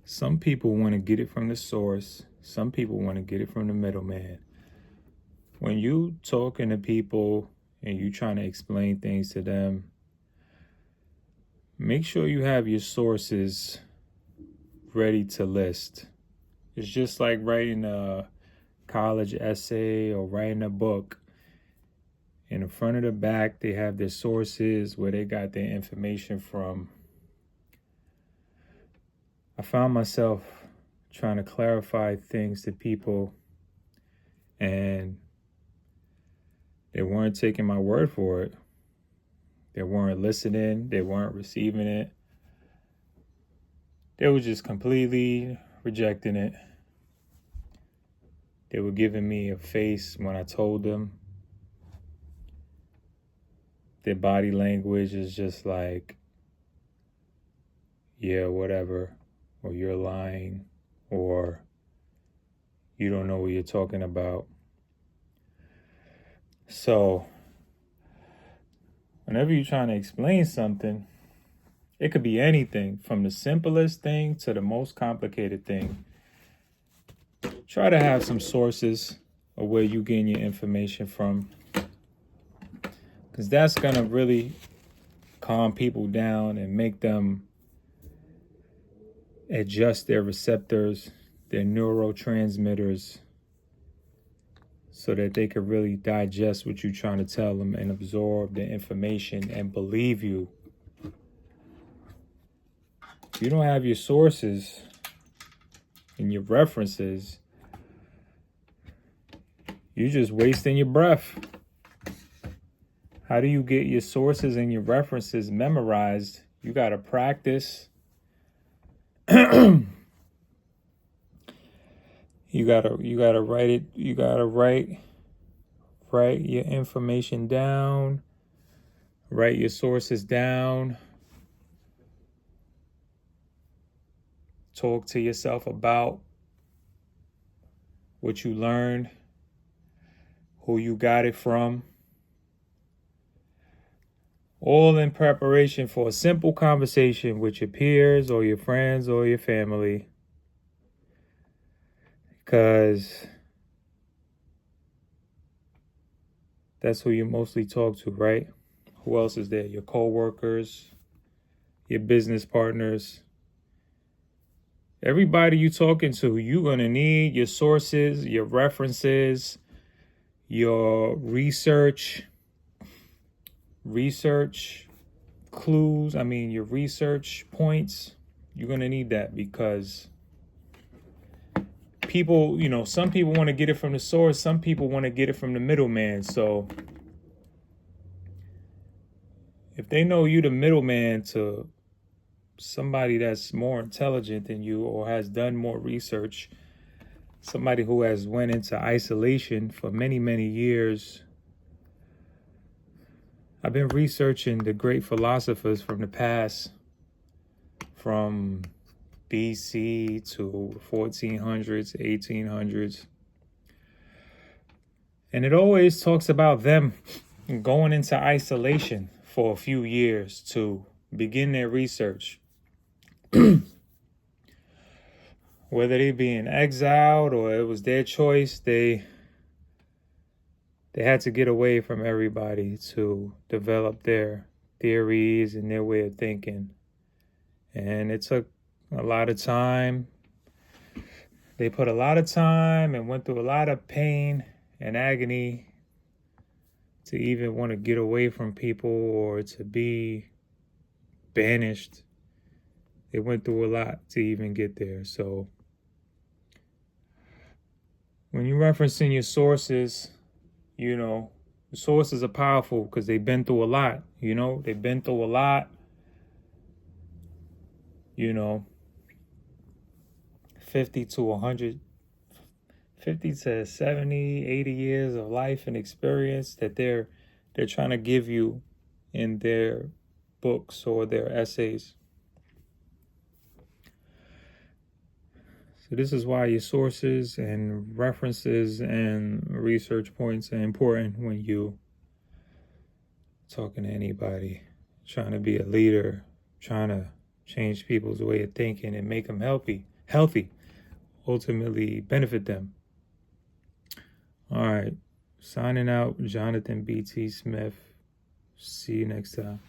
Some people want to get it from the source. Some people want to get it from the middleman. When you talking to people and you trying to explain things to them, make sure you have your sources ready to list. It's just like writing a college essay or writing a book. In the front of the back, they have their sources where they got their information from. I found myself trying to clarify things to people, and they weren't taking my word for it. They weren't listening. They weren't receiving it. They were just completely rejecting it. They were giving me a face when I told them. Their body language is just like, yeah, whatever, or you're lying, or you don't know what you're talking about. So, whenever you're trying to explain something, it could be anything from the simplest thing to the most complicated thing. Try to have some sources of where you getting your information from, because that's going to really calm people down and make them adjust their receptors, their neurotransmitters, so that they can really digest what you're trying to tell them and absorb the information and believe you. If you don't have your sources and your references, you're just wasting your breath. How do you get your sources and your references memorized? You got to practice. You gotta write it. You gotta write your information down. Write your sources down. Talk to yourself about what you learned, who you got it from. All in preparation for a simple conversation with your peers or your friends or your family. Because that's who you mostly talk to, right? Who else is there? Your coworkers, your business partners. Everybody you talking to, you're going to need your sources, your references, your research clues. Your research points. You're going to need that because people, some people want to get it from the source. Some people want to get it from the middleman. So if they know you the middleman to somebody that's more intelligent than you or has done more research, somebody who has went into isolation for many, many years. I've been researching the great philosophers from the past, from BC to 1400s, 1800s. And it always talks about them going into isolation for a few years to begin their research. Whether they being exiled or it was their choice, they had to get away from everybody to develop their theories and their way of thinking. And it took a lot of time. They put a lot of time and went through a lot of pain and agony to even want to get away from people or to be banished. They went through a lot to even get there. So when you're referencing your sources, the sources are powerful because they've been through a lot. They've been through a lot. 50 to 100, 50 to 70, 80 years of life and experience that they're trying to give you in their books or their essays. So this is why your sources and references and research points are important when you talking to anybody, trying to be a leader, trying to change people's way of thinking and make them healthy. healthy, ultimately benefit them. All right. Signing out, Jonathan B.T. Smith. See you next time.